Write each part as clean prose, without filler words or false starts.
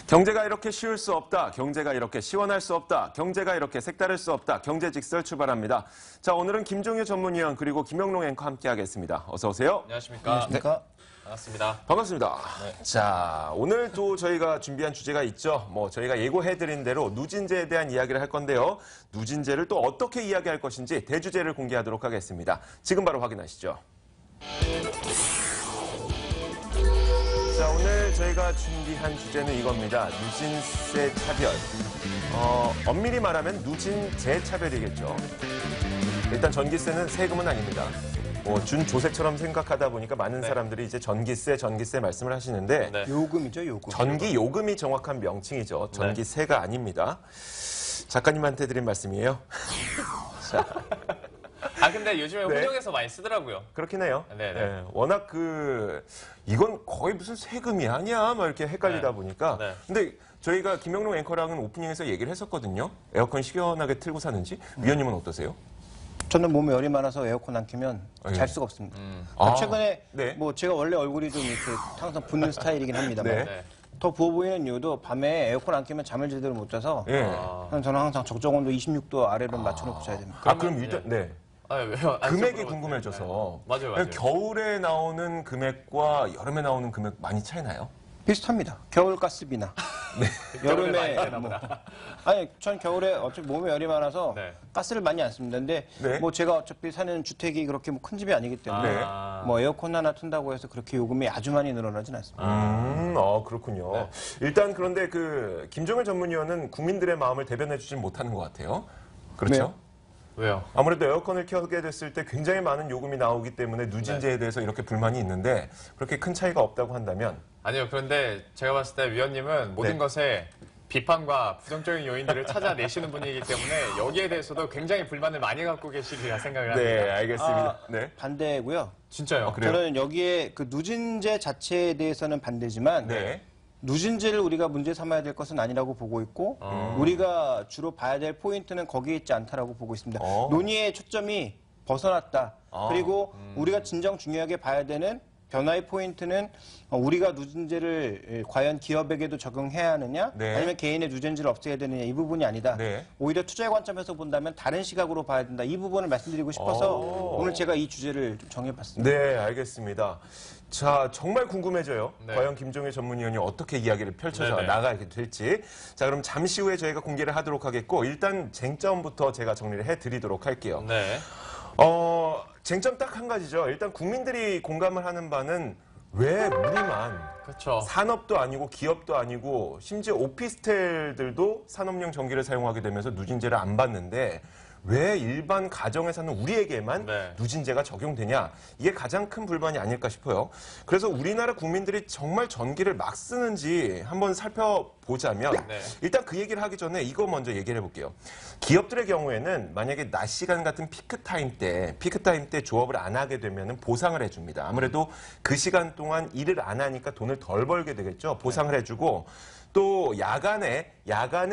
경제가 이렇게 쉬울 수 없다. 경제가 이렇게 시원할 수 없다. 경제가 이렇게 색다를 수 없다. 경제직설 출발합니다. 자, 오늘은 김종유 전문위원 그리고 김영롱 앵커 함께하겠습니다. 어서 오세요. 안녕하십니까. 안녕하십니까. 반갑습니다. 반갑습니다. 네. 자, 오늘 또 저희가 준비한 주제가 있죠. 저희가 예고해드린 대로 누진제에 대한 이야기를 할 건데요. 누진제를 또 어떻게 이야기할 것인지 대주제를 공개하도록 하겠습니다. 지금 바로 확인하시죠. 자, 오늘 저희가 준비한 주제는 이겁니다. 누진세 차별. 엄밀히 말하면 누진제 차별이겠죠. 일단 전기세는 세금은 아닙니다. 준조세처럼 생각하다 보니까 많은 사람들이 이제 전기세 말씀을 하시는데 네. 요금이죠, 요금. 전기 요금이 정확한 명칭이죠. 전기세가 아닙니다. 작가님한테 드린 말씀이에요. 자, 근데 요즘에 네. 호정에서 많이 쓰더라고요. 그렇긴 해요. 네네. 네, 워낙 이건 거의 무슨 세금이 아니야? 막 이렇게 헷갈리다 네. 보니까. 네. 근데 저희가 김영롱 앵커랑은 오프닝에서 얘기를 했었거든요. 에어컨 시원하게 틀고 사는지. 위원님은 어떠세요? 저는 몸에 열이 많아서 에어컨 안 켜면 잘 수가 없습니다. 아, 최근에 네. 제가 원래 얼굴이 좀 이렇게 항상 붓는 스타일이긴 합니다만 네. 네. 더 부어 보이는 이유도 밤에 에어컨 안 켜면 잠을 제대로 못 자서 예. 저는 항상 적정 온도 26도 아래로 맞춰놓고 자야 됩니다. 그럼 일단, 네. 왜요? 금액이 안쪽으로- 궁금해져서. 네. 맞아요. 겨울에 나오는 금액과 여름에 나오는 금액 많이 차이 나요? 비슷합니다. 겨울 가스비나 겨울에 여름에 많이 되나 아니 전 겨울에 어차피 몸에 열이 많아서 네. 가스를 많이 안 씁니다. 근데 네. 제가 어차피 사는 주택이 그렇게 큰 집이 아니기 때문에 네. 에어컨 하나 튼다고 해서 그렇게 요금이 아주 많이 늘어나진 않습니다. 그렇군요. 네. 일단 그런데 김종일 전문위원은 국민들의 마음을 대변해주진 못하는 것 같아요. 그렇죠? 네. 왜요? 아무래도 에어컨을 켜게 됐을 때 굉장히 많은 요금이 나오기 때문에 누진제에 대해서 이렇게 불만이 있는데 그렇게 큰 차이가 없다고 한다면 아니요. 그런데 제가 봤을 때 위원님은 모든 네. 것에 비판과 부정적인 요인들을 찾아내시는 분이기 때문에 여기에 대해서도 굉장히 불만을 많이 갖고 계시리라 생각을 합니다. 네, 알겠습니다. 네. 반대고요. 진짜요? 그래요? 저는 여기에 그 누진제 자체에 대해서는 반대지만 네. 누진제를 우리가 문제 삼아야 될 것은 아니라고 보고 있고 우리가 주로 봐야 될 포인트는 거기에 있지 않다라고 보고 있습니다. 논의의 초점이 벗어났다. 그리고 우리가 진정 중요하게 봐야 되는 변화의 포인트는 우리가 누진제를 과연 기업에게도 적용해야 하느냐 네. 아니면 개인의 누진제를 없애야 되느냐 이 부분이 아니다. 네. 오히려 투자의 관점에서 본다면 다른 시각으로 봐야 된다. 이 부분을 말씀드리고 싶어서 오늘 제가 이 주제를 좀 정해봤습니다. 네, 알겠습니다. 자, 정말 궁금해져요. 네. 과연 김종일 전문위원이 어떻게 이야기를 펼쳐서 네네. 나가게 될지. 자, 그럼 잠시 후에 저희가 공개를 하도록 하겠고 일단 쟁점부터 제가 정리를 해드리도록 할게요. 네. 쟁점 딱 한 가지죠. 일단 국민들이 공감을 하는 바는 왜 우리만 그렇죠. 산업도 아니고 기업도 아니고 심지어 오피스텔들도 산업용 전기를 사용하게 되면서 누진제를 안 받는데 왜 일반 가정에 사는 우리에게만 네. 누진제가 적용되냐. 이게 가장 큰 불만이 아닐까 싶어요. 그래서 우리나라 국민들이 정말 전기를 막 쓰는지 한번 살펴보자면 네. 일단 그 얘기를 하기 전에 이거 먼저 얘기를 해볼게요. 기업들의 경우에는 만약에 낮 시간 같은 피크타임 때 조업을 안 하게 되면 보상을 해줍니다. 아무래도 그 시간 동안 일을 안 하니까 돈을 덜 벌게 되겠죠. 보상을 해주고 또 야간에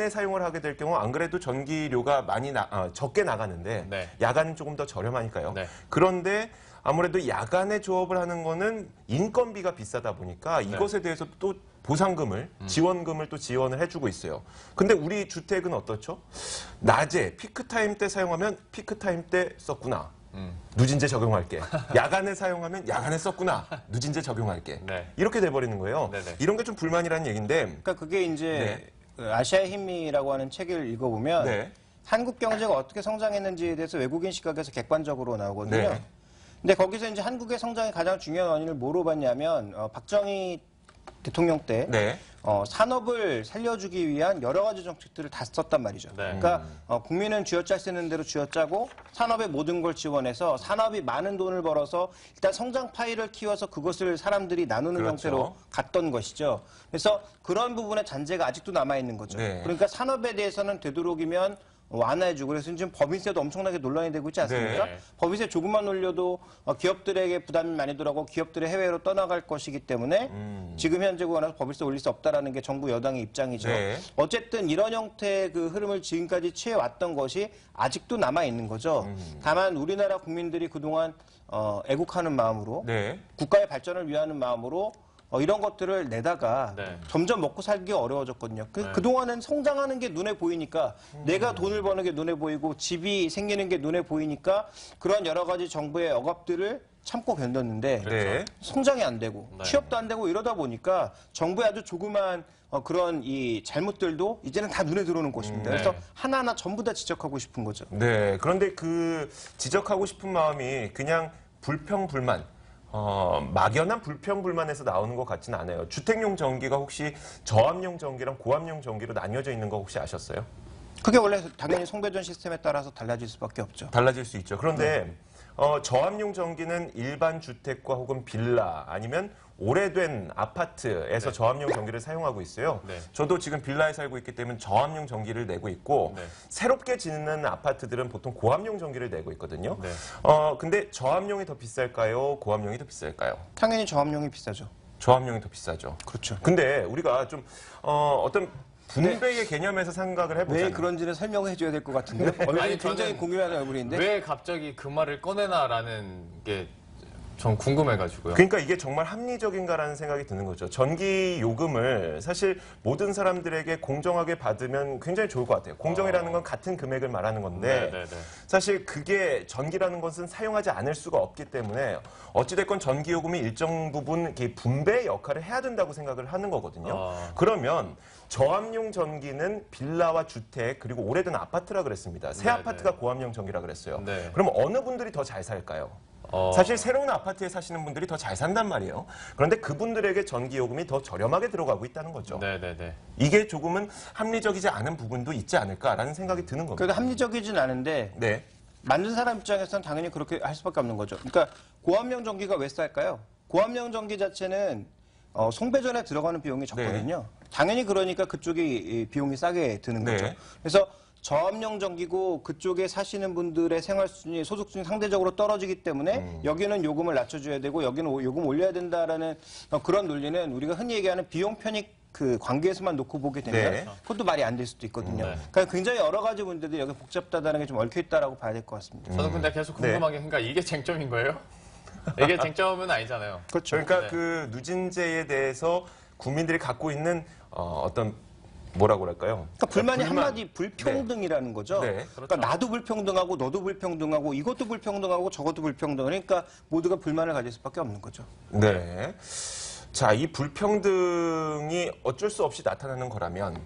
사용을 하게 될 경우 안 그래도 전기료가 많이 적게 나가는데 네. 야간은 조금 더 저렴하니까요. 네. 그런데 아무래도 야간에 조업을 하는 거는 인건비가 비싸다 보니까 이것에 대해서 또 보상금을, 지원금을 또 지원을 해주고 있어요. 근데 우리 주택은 어떻죠? 낮에 피크타임 때 사용하면 피크타임 때 썼구나. 누진제 적용할게. 야간에 사용하면 야간에 썼구나. 누진제 적용할게. 네. 이렇게 돼버리는 거예요. 네네. 이런 게 좀 불만이라는 얘기인데. 그러니까 그게 이제 그 아시아의 힘이라고 하는 책을 읽어보면 네. 한국 경제가 어떻게 성장했는지에 대해서 외국인 시각에서 객관적으로 나오거든요. 네. 근데 거기서 이제 한국의 성장의 가장 중요한 원인을 뭐로 봤냐면 박정희 대통령 때 네. 산업을 살려주기 위한 여러 가지 정책들을 다 썼단 말이죠. 네. 그러니까 국민은 쥐어짜 쓰는 대로 쥐어짜고 산업의 모든 걸 지원해서 산업이 많은 돈을 벌어서 일단 성장 파이를 키워서 그것을 사람들이 나누는 그렇죠. 형태로 갔던 것이죠. 그래서 그런 부분에 잔재가 아직도 남아있는 거죠. 네. 그러니까 산업에 대해서는 되도록이면 완화해주고 그래서 지금 법인세도 엄청나게 논란이 되고 있지 않습니까? 네. 법인세 조금만 올려도 기업들에게 부담이 많이 들어가고 기업들이 해외로 떠나갈 것이기 때문에 지금 현재 구간에서 법인세 올릴 수 없다라는 게 정부 여당의 입장이죠. 네. 어쨌든 이런 형태의 그 흐름을 지금까지 취해왔던 것이 아직도 남아 있는 거죠. 다만 우리나라 국민들이 그동안 애국하는 마음으로 네. 국가의 발전을 위하는 마음으로 이런 것들을 내다가 네. 점점 먹고 살기 어려워졌거든요. 그동안은 성장하는 게 눈에 보이니까 내가 돈을 버는 게 눈에 보이고 집이 생기는 게 눈에 보이니까 그런 여러 가지 정부의 억압들을 참고 견뎠는데 네. 성장이 안 되고 네. 취업도 안 되고 이러다 보니까 정부의 아주 조그만 그런 이 잘못들도 이제는 다 눈에 들어오는 것입니다. 그래서 네. 하나하나 전부 다 지적하고 싶은 거죠. 네. 그런데 그 지적하고 싶은 마음이 그냥 불평불만, 막연한 불평불만에서 나오는 것 같지는 않아요. 주택용 전기가 혹시 저압용 전기랑 고압용 전기로 나뉘어져 있는 거 혹시 아셨어요? 그게 원래 당연히 송배전 시스템에 따라서 달라질 수밖에 없죠. 달라질 수 있죠. 그런데 저압용 전기는 일반 주택과 혹은 빌라 아니면 오래된 아파트에서 저압용 전기를 사용하고 있어요. 네. 저도 지금 빌라에 살고 있기 때문에 저압용 전기를 내고 있고 네. 새롭게 짓는 아파트들은 보통 고압용 전기를 내고 있거든요. 네. 근데 저압용이 더 비쌀까요? 고압용이 더 비쌀까요? 당연히 저압용이 비싸죠. 저압용이 더 비싸죠. 그렇죠. 근데 우리가 좀 어떤 분배의 개념에서 생각을 해보자면 왜 그런지는 설명을 해줘야 될 것 같은데 얼굴이 아니, 굉장히 저는 궁금해하는 얼굴인데 왜 갑자기 그 말을 꺼내나라는 게 전 궁금해가지고요. 그러니까 이게 정말 합리적인가라는 생각이 드는 거죠. 전기 요금을 사실 모든 사람들에게 공정하게 받으면 굉장히 좋을 것 같아요. 공정이라는 건 같은 금액을 말하는 건데 네, 네, 네. 사실 그게 전기라는 것은 사용하지 않을 수가 없기 때문에 어찌됐건 전기 요금이 일정 부분 이렇게 분배 역할을 해야 된다고 생각을 하는 거거든요. 그러면 저압용 전기는 빌라와 주택 그리고 오래된 아파트라 그랬습니다. 새 네, 아파트가 네. 고압용 전기라 그랬어요. 네. 그럼 어느 분들이 더 잘 살까요? 사실 새로운 아파트에 사시는 분들이 더 잘 산단 말이에요. 그런데 그분들에게 전기요금이 더 저렴하게 들어가고 있다는 거죠. 네네네. 이게 조금은 합리적이지 않은 부분도 있지 않을까라는 생각이 드는 겁니다. 그래도 합리적이진 않은데 네. 만든 사람 입장에서는 당연히 그렇게 할 수밖에 없는 거죠. 그러니까 고압용 전기가 왜 쌀까요? 고압용 전기 자체는 송배전에 들어가는 비용이 적거든요. 당연히 그러니까 그쪽이 이 비용이 싸게 드는 네. 거죠. 그래서 저압용 전기고 그쪽에 사시는 분들의 생활 수준이 소득 수준이 상대적으로 떨어지기 때문에 여기는 요금을 낮춰줘야 되고 여기는 요금 올려야 된다라는 그런 논리는 우리가 흔히 얘기하는 비용 편익 그 관계에서만 놓고 보게 되면 네. 그것도 말이 안 될 수도 있거든요. 네. 그러니까 굉장히 여러 가지 문제들이 여기 복잡하다는 게 좀 얽혀 있다라고 봐야 될 것 같습니다. 저는 근데 계속 네. 궁금한 게 그러니까 이게 쟁점인 거예요? 이게 쟁점은 아니잖아요. 그렇죠. 그러니까 네. 그 누진제에 대해서 국민들이 갖고 있는 어떤 뭐라고 그럴까요? 그러니까 불만이 불만. 한마디 불평등이라는 거죠. 네, 그러니까 나도 불평등하고 너도 불평등하고 이것도 불평등하고 저것도 불평등. 그러니까 모두가 불만을 가질 수밖에 없는 거죠. 네. 자, 이 불평등이 어쩔 수 없이 나타나는 거라면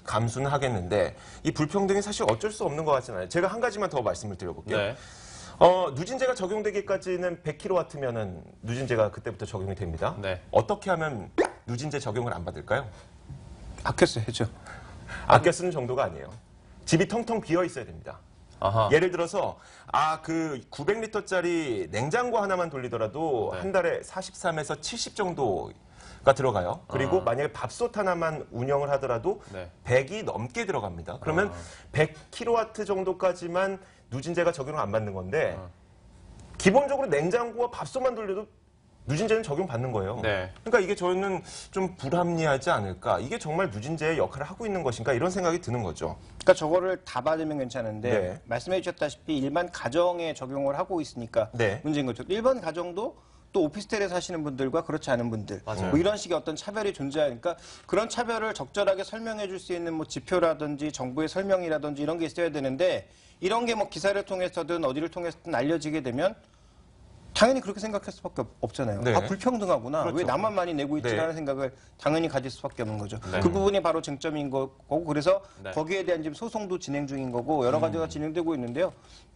감수는 하겠는데 이 불평등이 사실 어쩔 수 없는 것 같잖아요. 제가 한 가지만 더 말씀을 드려볼게요. 네. 누진제가 적용되기까지는 100kW면 누진제가 그때부터 적용이 됩니다. 네. 어떻게 하면 누진제 적용을 안 받을까요? 아껴 써야죠. 아껴 쓰는 정도가 아니에요. 집이 텅텅 비어 있어야 됩니다. 아하. 예를 들어서 그 900리터짜리 냉장고 하나만 돌리더라도 네. 한 달에 43에서 70 정도가 들어가요. 그리고 만약에 밥솥 하나만 운영을 하더라도 네. 100이 넘게 들어갑니다. 그러면 100kW 정도까지만 누진제가 적용을 안 받는 건데 기본적으로 냉장고와 밥솥만 돌려도 누진제는 적용받는 거예요. 네. 그러니까 이게 저는 좀 불합리하지 않을까. 이게 정말 누진제의 역할을 하고 있는 것인가 이런 생각이 드는 거죠. 그러니까 저거를 다 받으면 괜찮은데 네. 말씀해 주셨다시피 일반 가정에 적용을 하고 있으니까 네. 문제인 거죠. 일반 가정도 또 오피스텔에 사시는 분들과 그렇지 않은 분들 맞아요. 뭐 이런 식의 어떤 차별이 존재하니까 그런 차별을 적절하게 설명해 줄 수 있는 뭐 지표라든지 정부의 설명이라든지 이런 게 있어야 되는데 이런 게 뭐 기사를 통해서든 어디를 통해서든 알려지게 되면 당연히 그렇게 생각할 수밖에 없잖아요. 네. 아 불평등하구나. 그렇죠. 왜 나만 많이 내고 있지라는 네. 생각을 당연히 가질 수밖에 없는 거죠. 네. 그 부분이 바로 쟁점인 거고 그래서 네. 거기에 대한 지금 소송도 진행 중인 거고 여러 가지가 진행되고 있는데요.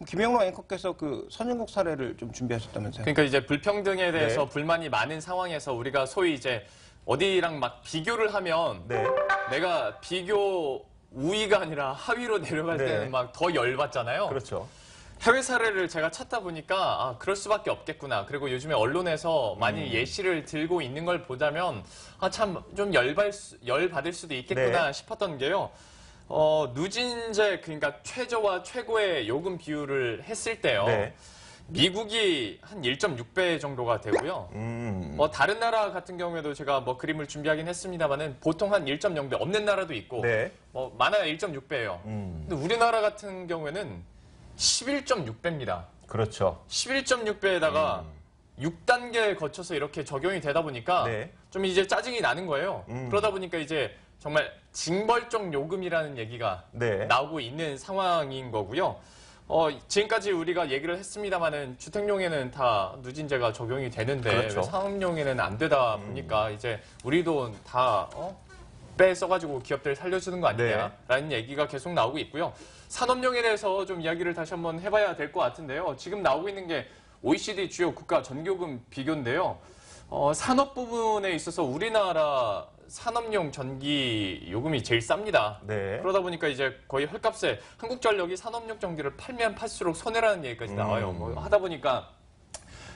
김영로 앵커께서 그 선진국 사례를 좀 준비하셨다면서요? 그러니까 이제 불평등에 대해서 네. 불만이 많은 상황에서 우리가 소위 이제 어디랑 막 비교를 하면 네. 내가 비교 우위가 아니라 하위로 내려갈 네. 때는 막 더 열받잖아요. 그렇죠. 해외 사례를 제가 찾다 보니까 그럴 수밖에 없겠구나. 그리고 요즘에 언론에서 많이 예시를 들고 있는 걸 보자면 참 좀 열받을 수도 있겠구나 네. 싶었던 게요. 누진제 그러니까 최저와 최고의 요금 비율을 했을 때요. 네. 미국이 한 1.6배 정도가 되고요. 다른 나라 같은 경우에도 제가 뭐 그림을 준비하긴 했습니다만은 보통 한 1.0배 없는 나라도 있고 네. 많아야 1.6배예요. 근데 우리나라 같은 경우에는 11.6배입니다. 그렇죠. 11.6배에다가 6단계 거쳐서 이렇게 적용이 되다 보니까 네. 좀 이제 짜증이 나는 거예요. 그러다 보니까 이제 정말 징벌적 요금이라는 얘기가 네. 나오고 있는 상황인 거고요. 지금까지 우리가 얘기를 했습니다만은 주택용에는 다 누진제가 적용이 되는데 그렇죠. 왜 상업용에는 안 되다 보니까 이제 우리 돈 다 빼 써가지고 기업들 살려주는 거 아니냐라는 얘기가 계속 나오고 있고요. 산업용에 대해서 좀 이야기를 다시 한번 해봐야 될 것 같은데요. 지금 나오고 있는 게 OECD 주요 국가 전기요금 비교인데요. 산업 부분에 있어서 우리나라 산업용 전기 요금이 제일 쌉니다. 네. 그러다 보니까 이제 거의 헐값에 한국전력이 산업용 전기를 팔면 팔수록 손해라는 얘기까지 나와요. 뭐 하다 보니까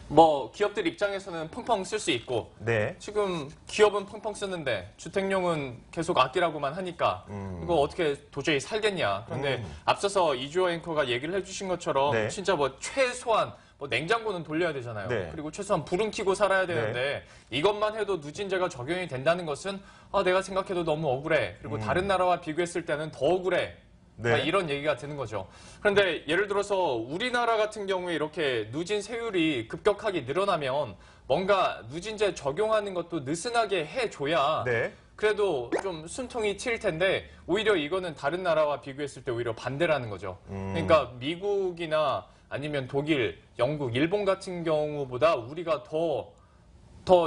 뭐 기업들 입장에서는 펑펑 쓸 수 있고 네. 지금 기업은 펑펑 쓰는데 주택용은 계속 아끼라고만 하니까 이거 어떻게 도저히 살겠냐. 그런데 앞서서 이주호 앵커가 얘기를 해주신 것처럼 네. 진짜 뭐 최소한 뭐 냉장고는 돌려야 되잖아요. 네. 그리고 최소한 불은 켜고 살아야 되는데 이것만 해도 누진제가 적용이 된다는 것은 내가 생각해도 너무 억울해. 그리고 다른 나라와 비교했을 때는 더 억울해. 네. 이런 얘기가 드는 거죠. 그런데 예를 들어서 우리나라 같은 경우에 이렇게 누진 세율이 급격하게 늘어나면 뭔가 누진제 적용하는 것도 느슨하게 해줘야 네. 그래도 좀 숨통이 트일 텐데 오히려 이거는 다른 나라와 비교했을 때 오히려 반대라는 거죠. 그러니까 미국이나 아니면 독일, 영국, 일본 같은 경우보다 우리가 더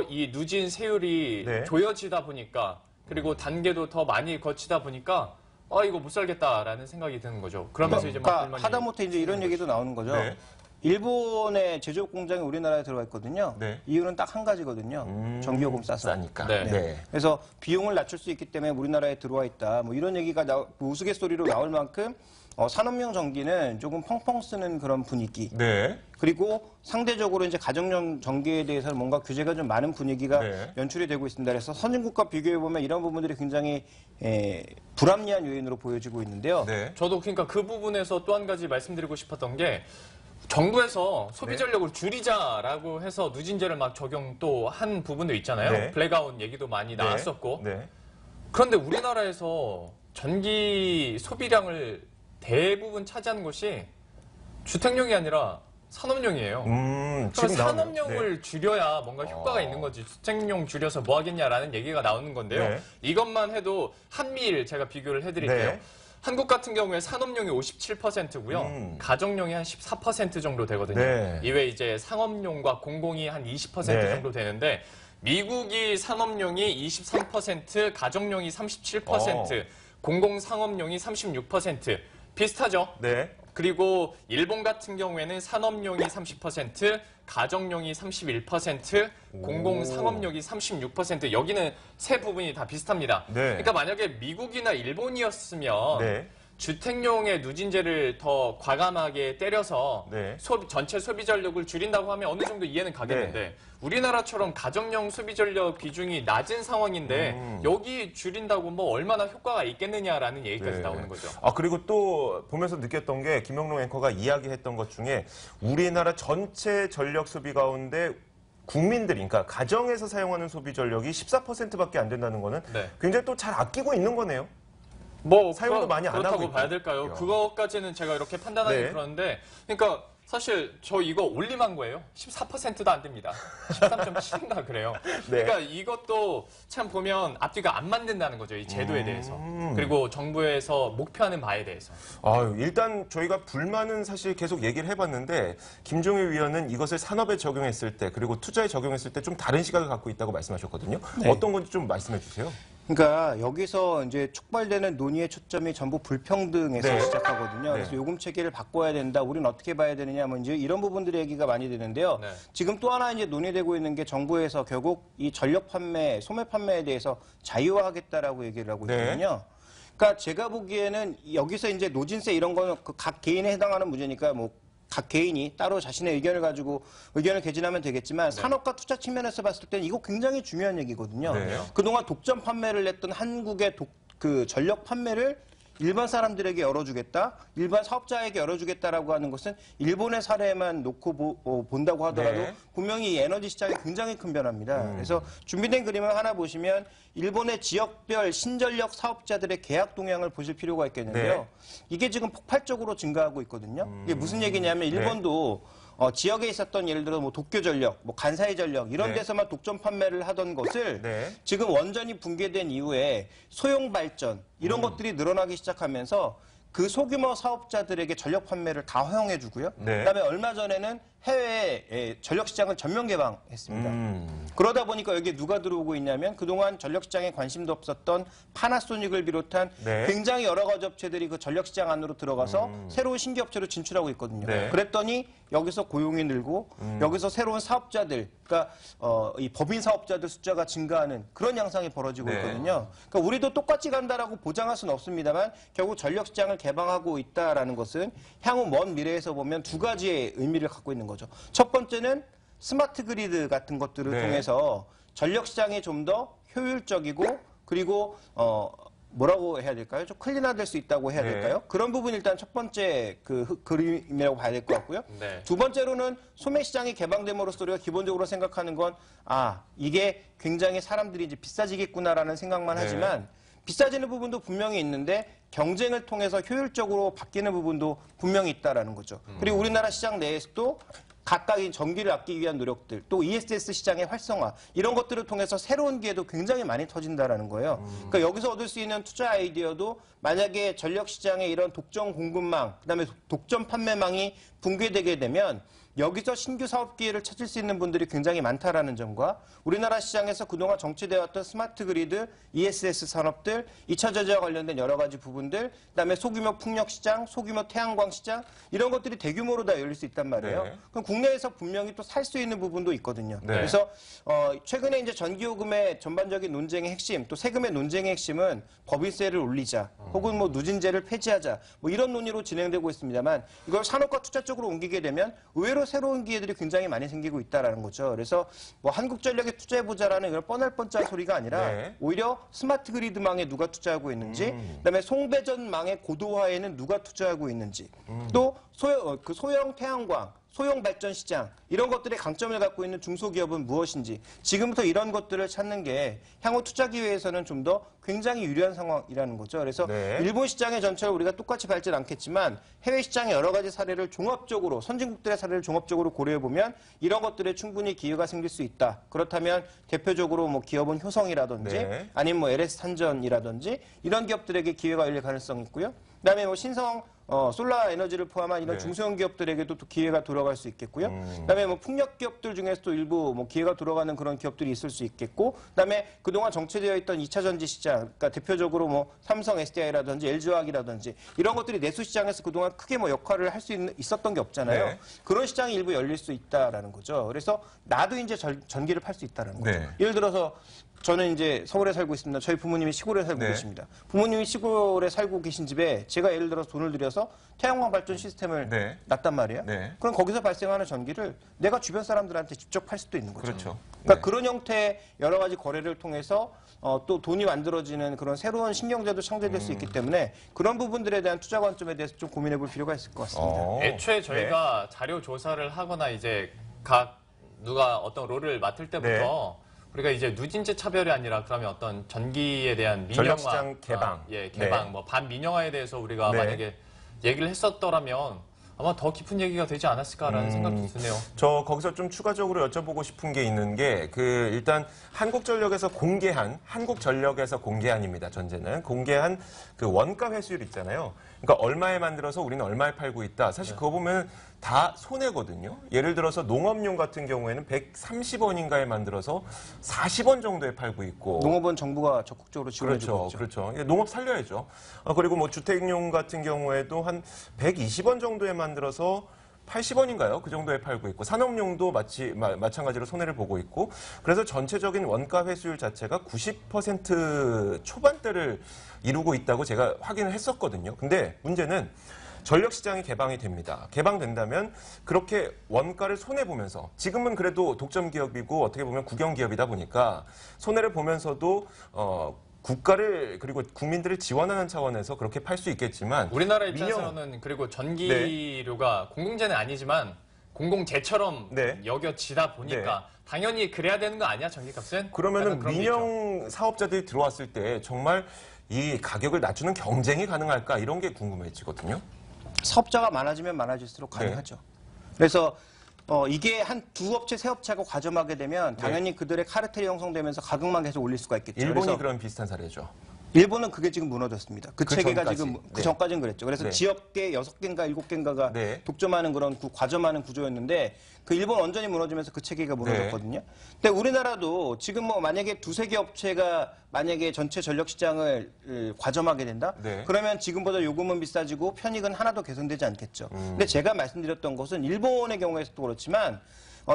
이 누진 세율이 네. 조여지다 보니까 그리고 단계도 더 많이 거치다 보니까 이거 못 살겠다라는 생각이 드는 거죠. 그러면서 이제 막 그러니까 불만이 하다못해 이제 이런 얘기도 나오는 거죠. 네. 일본의 제조업 공장이 우리나라에 들어와 있거든요. 네. 이유는 딱 한 가지거든요. 전기요금 싸서. 싸니까. 네. 네. 그래서 비용을 낮출 수 있기 때문에 우리나라에 들어와 있다. 뭐 이런 얘기가 우스갯소리로 나올 만큼 산업용 전기는 조금 펑펑 쓰는 그런 분위기. 네. 그리고 상대적으로 이제 가정용 전기에 대해서는 뭔가 규제가 좀 많은 분위기가 네. 연출이 되고 있습니다. 그래서 선진국과 비교해 보면 이런 부분들이 굉장히 불합리한 요인으로 보여지고 있는데요. 네. 저도 그러니까 그 부분에서 또 한 가지 말씀드리고 싶었던 게 정부에서 소비 네. 전력을 줄이자라고 해서 누진제를 막 적용 또 한 부분도 있잖아요. 네. 블랙아웃 얘기도 많이 나왔었고. 네. 그런데 우리나라에서 전기 소비량을 대부분 차지하는 것이 주택용이 아니라 산업용이에요. 그럼 지금 산업용을 줄여야 뭔가 효과가 있는 거지. 주택용 줄여서 뭐 하겠냐라는 얘기가 나오는 건데요. 네. 이것만 해도 한미일 제가 비교를 해드릴게요. 네. 한국 같은 경우에 산업용이 57%고요. 가정용이 한 14% 정도 되거든요. 네. 이외에 이제 상업용과 공공이 한 20% 네. 정도 되는데 미국이 산업용이 23%, 가정용이 37%, 공공 상업용이 36%. 비슷하죠? 네. 그리고 일본 같은 경우에는 산업용이 30%, 가정용이 31%, 공공 상업용이 36%. 여기는 세 부분이 다 비슷합니다. 네. 그러니까 만약에 미국이나 일본이었으면 네. 주택용의 누진제를 더 과감하게 때려서 네. 전체 소비 전력을 줄인다고 하면 어느 정도 이해는 가겠는데 우리나라처럼 가정용 소비 전력 비중이 낮은 상황인데 여기 줄인다고 뭐 얼마나 효과가 있겠느냐라는 얘기까지 네. 나오는 거죠. 그리고 또 보면서 느꼈던 게 김영롱 앵커가 이야기했던 것 중에 우리나라 전체 전력 소비 가운데 국민들이, 그러니까 가정에서 사용하는 소비 전력이 14%밖에 안 된다는 거는 네. 굉장히 또 잘 아끼고 있는 거네요. 뭐 사용도 많이 안 그렇다고 하고 봐야 있고. 될까요? 그거까지는 제가 이렇게 판단하기 네. 그러는데 그러니까 사실 저 이거 올림한 거예요. 14%도 안 됩니다. 13.7인가 그래요. 네. 그러니까 이것도 참 보면 앞뒤가 안 맞는다는 거죠. 이 제도에 대해서. 그리고 정부에서 목표하는 바에 대해서. 일단 저희가 불만은 사실 계속 얘기를 해봤는데 김종일 위원은 이것을 산업에 적용했을 때 그리고 투자에 적용했을 때 좀 다른 시각을 갖고 있다고 말씀하셨거든요. 네. 어떤 건지 좀 말씀해 주세요. 그러니까 여기서 이제 촉발되는 논의의 초점이 전부 불평등에서 네. 시작하거든요. 네. 그래서 요금 체계를 바꿔야 된다. 우리는 어떻게 봐야 되느냐. 뭐 이제 이런 부분들의 얘기가 많이 되는데요. 네. 지금 또 하나 이제 논의되고 있는 게 정부에서 결국 이 전력 판매, 소매 판매에 대해서 자유화하겠다라고 얘기를 하고 네. 있거든요. 그러니까 제가 보기에는 여기서 이제 노진세 이런 거는 각 개인에 해당하는 문제니까 뭐 각 개인이 따로 자신의 의견을 가지고 의견을 개진하면 되겠지만 산업과 투자 측면에서 봤을 때는 이거 굉장히 중요한 얘기거든요. 네. 그동안 독점 판매를 했던 한국의 그 전력 판매를 일반 사람들에게 열어주겠다, 일반 사업자에게 열어주겠다라고 하는 것은 일본의 사례만 놓고 본다고 하더라도 네. 분명히 이 에너지 시장이 굉장히 큰 변화입니다. 그래서 준비된 그림을 하나 보시면 일본의 지역별 신전력 사업자들의 계약 동향을 보실 필요가 있겠는데요. 네. 이게 지금 폭발적으로 증가하고 있거든요. 이게 무슨 얘기냐면 일본도 지역에 있었던 예를 들어 뭐 도쿄전력, 뭐 간사이전력 이런 네. 데서만 독점 판매를 하던 것을 네. 지금 원전이 붕괴된 이후에 소형 발전 이런 것들이 늘어나기 시작하면서 그 소규모 사업자들에게 전력 판매를 다 허용해 주고요. 네. 그다음에 얼마 전에는 해외에 전력 시장을 전면 개방했습니다. 그러다 보니까 여기에 누가 들어오고 있냐면 그동안 전력 시장에 관심도 없었던 파나소닉을 비롯한 네. 굉장히 여러 가지 업체들이 그 전력 시장 안으로 들어가서 새로운 신규 업체로 진출하고 있거든요. 네. 그랬더니 여기서 고용이 늘고 여기서 새로운 사업자들, 그러니까 이 법인 사업자들 숫자가 증가하는 그런 양상이 벌어지고 네. 있거든요. 그러니까 우리도 똑같이 간다라고 보장할 수는 없습니다만 결국 전력 시장을 개방하고 있다라는 것은 향후 먼 미래에서 보면 두 가지의 의미를 갖고 있는 거죠. 첫 번째는 스마트 그리드 같은 것들을 네. 통해서 전력 시장이 좀 더 효율적이고 그리고 뭐라고 해야 될까요? 좀 클린화될 수 있다고 해야 네. 될까요? 그런 부분이 일단 첫 번째 그림이라고 봐야 될 것 같고요. 네. 두 번째로는 소매 시장이 개방됨으로써 우리가 기본적으로 생각하는 건 이게 굉장히 사람들이 이제 비싸지겠구나라는 생각만 네. 하지만 비싸지는 부분도 분명히 있는데 경쟁을 통해서 효율적으로 바뀌는 부분도 분명히 있다라는 거죠. 그리고 우리나라 시장 내에서도 각각의 전기를 아끼기 위한 노력들, 또 ESS 시장의 활성화 이런 것들을 통해서 새로운 기회도 굉장히 많이 터진다라는 거예요. 그러니까 여기서 얻을 수 있는 투자 아이디어도 만약에 전력 시장의 이런 독점 공급망, 그다음에 독점 판매망이 붕괴되게 되면 여기서 신규 사업 기회를 찾을 수 있는 분들이 굉장히 많다라는 점과 우리나라 시장에서 그동안 정체되어 왔던 스마트 그리드, ESS 산업들, 2차 전지와 관련된 여러 가지 부분들, 그다음에 소규모 풍력 시장, 소규모 태양광 시장 이런 것들이 대규모로 다 열릴 수 있단 말이에요. 네. 그럼 국내에서 분명히 또 살 수 있는 부분도 있거든요. 네. 그래서 최근에 이제 전기요금의 전반적인 논쟁의 핵심, 또 세금의 논쟁의 핵심은 법인세를 올리자, 혹은 뭐 누진제를 폐지하자, 뭐 이런 논의로 진행되고 있습니다만 이걸 산업과 투자 쪽으로 옮기게 되면 의외로 새로운 기회들이 굉장히 많이 생기고 있다라는 거죠. 그래서 뭐 한국전력에 투자해보자라는 이런 뻔할 뻔짜 소리가 아니라 네. 오히려 스마트 그리드망에 누가 투자하고 있는지, 그다음에 송배전망의 고도화에는 누가 투자하고 있는지, 또 소형 태양광, 소형 발전 시장 이런 것들의 강점을 갖고 있는 중소기업은 무엇인지 지금부터 이런 것들을 찾는 게 향후 투자 기회에서는 좀 더 굉장히 유리한 상황이라는 거죠. 그래서 네. 일본 시장의 전체를 우리가 똑같이 밟지는 않겠지만 해외 시장의 여러 가지 사례를 종합적으로 선진국들의 사례를 종합적으로 고려해 보면 이런 것들에 충분히 기회가 생길 수 있다. 그렇다면 대표적으로 뭐 기업은 효성이라든지 네. 아니면 뭐 LS 탄전이라든지 이런 기업들에게 기회가 열릴 가능성이 있고요. 그다음에 뭐 신성 솔라 에너지를 포함한 이런 네. 중소형 기업들에게도 또 기회가 돌아갈 수 있겠고요. 그다음에 뭐 풍력 기업들 중에서도 일부 뭐 기회가 돌아가는 그런 기업들이 있을 수 있겠고, 그다음에 그동안 정체되어 있던 2차 전지 시장, 그러니까 대표적으로 뭐 삼성 SDI라든지 LG화학이라든지 이런 것들이 내수 시장에서 그동안 크게 뭐 역할을 할 수 있었던 게 없잖아요. 네. 그런 시장이 일부 열릴 수 있다라는 거죠. 그래서 나도 이제 전기를 팔 수 있다라는 거죠. 네. 예를 들어서 저는 이제 서울에 살고 있습니다. 저희 부모님이 시골에 살고 네. 계십니다. 부모님이 시골에 살고 계신 집에 제가 예를 들어서 돈을 들여서 태양광 발전 시스템을 네. 놨단 말이에요. 네. 그럼 거기서 발생하는 전기를 내가 주변 사람들한테 직접 팔 수도 있는 거죠. 그렇죠. 그러니까 네. 그런 형태의 여러 가지 거래를 통해서 또 돈이 만들어지는 그런 새로운 신경제도 창조될 수 있기 때문에 그런 부분들에 대한 투자 관점에 대해서 좀 고민해 볼 필요가 있을 것 같습니다. 애초에 저희가 자료 조사를 하거나 이제 각 누가 어떤 롤을 맡을 때부터 우리가 이제 누진제 차별이 아니라 그러면 어떤 전기에 대한 민영화, 전력시장 개방. 개방, 네. 뭐 반민영화에 대해서 우리가 네. 만약에 얘기를 했었더라면 아마 더 깊은 얘기가 되지 않았을까라는 생각도 드네요. 저 거기서 좀 추가적으로 여쭤보고 싶은 게 있는 게 일단 한국전력에서 공개한입니다. 전제는 공개한 그 원가 회수율 있잖아요. 그러니까 얼마에 만들어서 우리는 얼마에 팔고 있다. 사실 그거 보면 다 손해거든요. 예를 들어서 농업용 같은 경우에는 130원인가에 만들어서 40원 정도에 팔고 있고. 농업은 정부가 적극적으로 지원해 주고 그렇죠, 있죠. 그렇죠. 농업 살려야죠. 그리고 뭐 주택용 같은 경우에도 한 120원 정도에 만들어서 80원인가요? 그 정도에 팔고 있고 산업용도 마찬가지로 손해를 보고 있고 그래서 전체적인 원가 회수율 자체가 90% 초반대를 이루고 있다고 제가 확인을 했었거든요. 근데 문제는 전력 시장이 개방이 됩니다. 개방된다면 그렇게 원가를 손해보면서 지금은 그래도 독점 기업이고 어떻게 보면 국영 기업이다 보니까 손해를 보면서도 국가를 그리고 국민들을 지원하는 차원에서 그렇게 팔 수 있겠지만 우리나라 입장에서는 그리고 전기료가 공공재는 아니지만 공공재처럼 네. 여겨지다 보니까 당연히 그래야 되는 거 아니야 전기값은? 그러면은 약간 그런 게 있죠. 민영 사업자들이 들어왔을 때 정말 이 가격을 낮추는 경쟁이 가능할까 이런 게 궁금해지거든요. 사업자가 많아지면 많아질수록 네. 가능하죠. 그래서 이게 한 두 업체, 세 업체가 과점하게 되면 당연히 그들의 카르텔이 형성되면서 가격만 계속 올릴 수가 있겠죠. 일본이 그래서 그런 비슷한 사례죠. 일본은 그게 지금 무너졌습니다. 그 체계가 전까지. 지금 그 네. 전까지는 그랬죠. 그래서 네. 지역계 6개인가 7개인가가 네. 독점하는 그런 과점하는 구조였는데 그 일본 완전히 무너지면서 그 체계가 무너졌거든요. 근데 우리나라도 지금 뭐 만약에 두세 개 업체가 만약에 전체 전력 시장을 과점하게 된다? 네. 그러면 지금보다 요금은 비싸지고 편익은 하나도 개선되지 않겠죠. 근데 제가 말씀드렸던 것은 일본의 경우에서도 그렇지만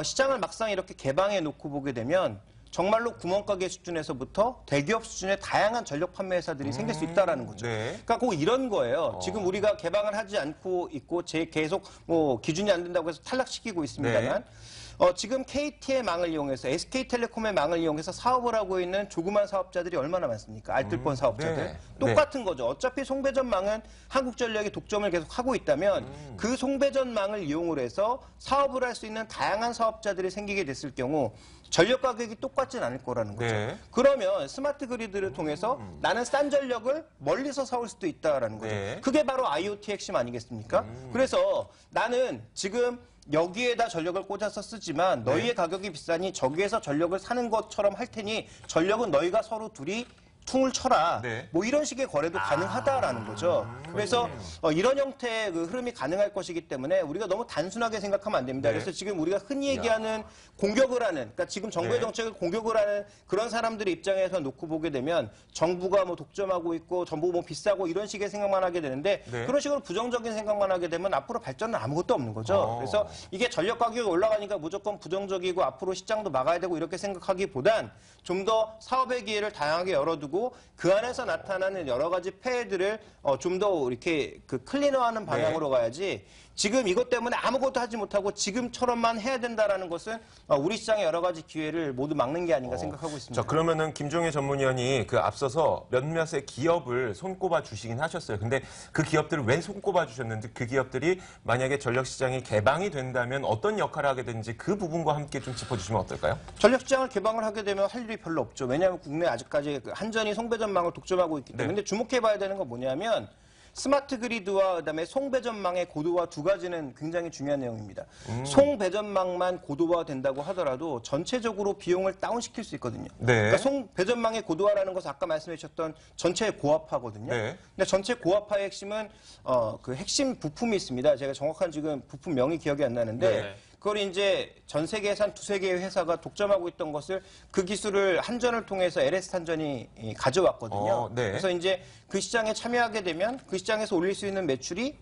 시장을 막상 이렇게 개방해 놓고 보게 되면 정말로 구멍가게 수준에서부터 대기업 수준의 다양한 전력 판매 회사들이 생길 수 있다라는 거죠. 네. 그러니까 꼭 이런 거예요. 지금 우리가 개방을 하지 않고 있고 계속 뭐 기준이 안 된다고 해서 탈락시키고 있습니다만 지금 KT의 망을 이용해서 SK텔레콤의 망을 이용해서 사업을 하고 있는 조그만 사업자들이 얼마나 많습니까? 알뜰폰 사업자들. 네. 똑같은 거죠. 어차피 송배전망은 한국전력이 독점을 계속 하고 있다면 그 송배전망을 이용을 해서 사업을 할 수 있는 다양한 사업자들이 생기게 됐을 경우 전력 가격이 똑같진 않을 거라는 거죠. 네. 그러면 스마트 그리드를 통해서 나는 싼 전력을 멀리서 사올 수도 있다라는 거죠. 네. 그게 바로 IoT 핵심 아니겠습니까? 그래서 나는 지금 여기에다 전력을 꽂아서 쓰지만 너희의 가격이 비싸니 저기에서 전력을 사는 것처럼 할 테니 전력은 너희가 서로 둘이 퉁을 쳐라. 네. 뭐 이런 식의 거래도 가능하다라는 거죠. 그래서 이런 형태의 그 흐름이 가능할 것이기 때문에 우리가 너무 단순하게 생각하면 안 됩니다. 네. 그래서 지금 우리가 흔히 얘기하는 공격을 하는, 그러니까 지금 정부의 네. 정책을 공격을 하는 그런 사람들의 입장에서 놓고 보게 되면 정부가 뭐 독점하고 있고 정부 뭐 비싸고 이런 식의 생각만 하게 되는데 네. 그런 식으로 부정적인 생각만 하게 되면 앞으로 발전은 아무것도 없는 거죠. 그래서 이게 전력 가격이 올라가니까 무조건 부정적이고 앞으로 시장도 막아야 되고 이렇게 생각하기보단 좀 더 사업의 기회를 다양하게 열어두고 그 안에서 나타나는 여러 가지 폐해들을 좀 더 이렇게 그 클리너하는 방향으로 가야지 지금 이것 때문에 아무것도 하지 못하고 지금처럼만 해야 된다라는 것은 우리 시장의 여러 가지 기회를 모두 막는 게 아닌가 생각하고 있습니다. 자, 그러면은 김종혜 전문위원이 그 앞서서 몇몇의 기업을 손꼽아 주시긴 하셨어요. 근데 그 기업들을 왜 손꼽아 주셨는지 그 기업들이 만약에 전력 시장이 개방이 된다면 어떤 역할을 하게 되는지 그 부분과 함께 좀 짚어주시면 어떨까요? 전력 시장을 개방을 하게 되면 할 일이 별로 없죠. 왜냐하면 국내 아직까지 그 한전이 송배전망을 독점하고 있기 때문에. 네. 근데 주목해봐야 되는 건 뭐냐면 스마트 그리드와 그다음에 송배전망의 고도화 두 가지는 굉장히 중요한 내용입니다. 송배전망만 고도화된다고 하더라도 전체적으로 비용을 다운시킬 수 있거든요. 네. 그러니까 송배전망의 고도화라는 것은 아까 말씀해 주셨던 전체 고압화거든요. 네. 근데 전체 고압화의 핵심은 그 핵심 부품이 있습니다. 제가 정확한 지금 부품명이 기억이 안 나는데 네. 그걸 이제 전 세계에서 한 두세 개의 회사가 독점하고 있던 것을 그 기술을 한전을 통해서 LS탄전이 가져왔거든요. 네. 그래서 이제 그 시장에 참여하게 되면 그 시장에서 올릴 수 있는 매출이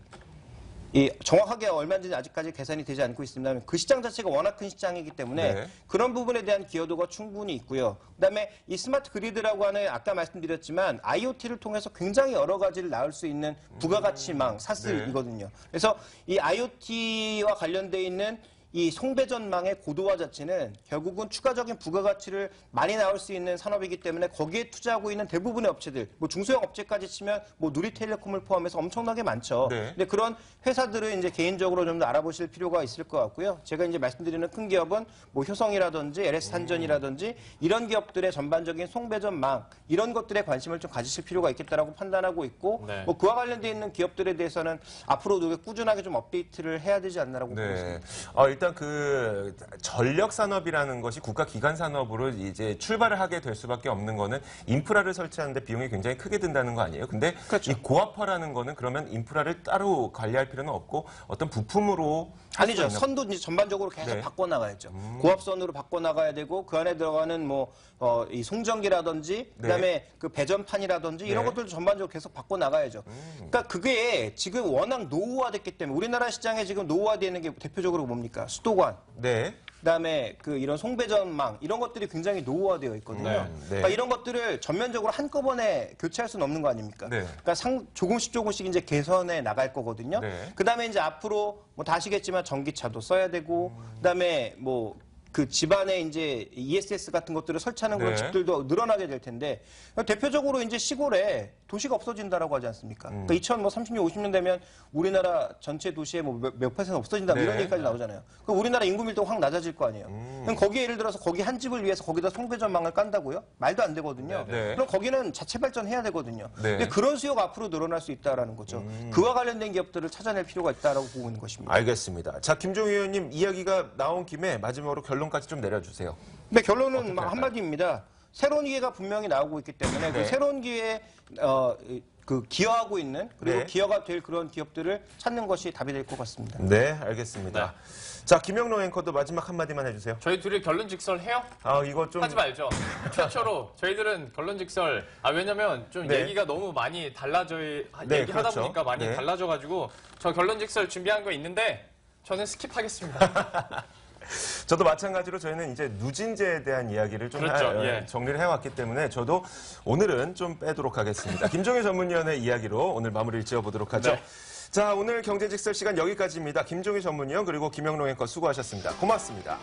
정확하게 얼마인지는 아직까지 계산이 되지 않고 있습니다만 그 시장 자체가 워낙 큰 시장이기 때문에 네. 그런 부분에 대한 기여도가 충분히 있고요. 그다음에 이 스마트 그리드라고 하는 아까 말씀드렸지만 IoT를 통해서 굉장히 여러 가지를 낳을 수 있는 부가가치망, 사슬이거든요. 그래서 이 IoT와 관련돼 있는 이 송배전망의 고도화 자체는 결국은 추가적인 부가가치를 많이 나올 수 있는 산업이기 때문에 거기에 투자하고 있는 대부분의 업체들, 뭐 중소형 업체까지 치면 뭐 누리텔레콤을 포함해서 엄청나게 많죠. 네. 근데 그런 회사들은 이제 개인적으로 좀 더 알아보실 필요가 있을 것 같고요. 제가 이제 말씀드리는 큰 기업은 뭐 효성이라든지 LS탄전이라든지 이런 기업들의 전반적인 송배전망 이런 것들에 관심을 좀 가지실 필요가 있겠다라고 판단하고 있고 네. 뭐 그와 관련돼 있는 기업들에 대해서는 앞으로도 꾸준하게 좀 업데이트를 해야 되지 않나라고 보고 있습니다. 네. 일단 그 전력 산업이라는 것이 국가 기관 산업으로 이제 출발을 하게 될 수밖에 없는 거는 인프라를 설치하는데 비용이 굉장히 크게 든다는 거 아니에요? 근데 그렇죠. 이 고압화라는 거는 그러면 인프라를 따로 관리할 필요는 없고 어떤 부품으로 아니죠. 할수 있는- 선도 이제 전반적으로 계속 네. 바꿔나가야죠. 고압선으로 바꿔나가야 되고 그 안에 들어가는 뭐 이 송전기라든지 그다음에 그 배전판이라든지 이런 네. 것들도 전반적으로 계속 바꿔나가야죠. 그러니까 그게 지금 워낙 노후화됐기 때문에 우리나라 시장에 지금 노후화되어 있는 게 대표적으로 뭡니까? 수도관. 네. 그다음에 그 이런 송배전망 이런 것들이 굉장히 노후화되어 있거든요. 네. 그러니까 이런 것들을 전면적으로 한꺼번에 교체할 수는 없는 거 아닙니까? 네. 그러니까 조금씩 이제 개선해 나갈 거거든요. 네. 그다음에 이제 앞으로 뭐 다 아시겠지만 전기차도 써야 되고 그다음에 뭐 그 집안에 이제 ESS 같은 것들을 설치하는 그런 네. 집들도 늘어나게 될 텐데 대표적으로 이제 시골에 도시가 없어진다라고 하지 않습니까? 그러니까 2030년, 50년 되면 우리나라 전체 도시의 뭐 몇 퍼센트 없어진다 네. 이런 얘기까지 나오잖아요. 그럼 우리나라 인구 밀도가 확 낮아질 거 아니에요. 그럼 거기에 예를 들어서 거기 한 집을 위해서 거기다 송배전망을 깐다고요? 말도 안 되거든요. 네. 그럼 거기는 자체 발전해야 되거든요. 네. 근데 그런 수요가 앞으로 늘어날 수 있다라는 거죠. 그와 관련된 기업들을 찾아낼 필요가 있다라고 보고 있는 것입니다. 알겠습니다. 자, 김종희 의원님 이야기가 나온 김에 마지막으로 결론까지 좀 내려주세요. 근데 결론은 어떻게 할까요? 한마디입니다. 새로운 기회가 분명히 나오고 있기 때문에 네. 그 새로운 기회에 그 기여하고 있는 그리고 네. 기여가 될 그런 기업들을 찾는 것이 답이 될 것 같습니다. 네, 알겠습니다. 자, 김영로 앵커도 마지막 한마디만 해주세요. 저희 둘이 결론직설해요? 아, 이거 좀 하지 말죠. 최초로 저희들은 결론직설. 왜냐면 좀 네. 얘기가 너무 많이 달라져 네, 얘기하다 그렇죠. 보니까 많이 네. 달라져가지고 저 결론직설 준비한 거 있는데 저는 스킵하겠습니다. 저도 마찬가지로 저희는 이제 누진제에 대한 이야기를 좀 그렇죠, 예. 정리를 해왔기 때문에 저도 오늘은 좀 빼도록 하겠습니다. 김종희 전문위원의 이야기로 오늘 마무리를 지어보도록 하죠. 네. 자, 오늘 경제직설 시간 여기까지입니다. 김종희 전문위원 그리고 김영롱 앵커 수고하셨습니다. 고맙습니다.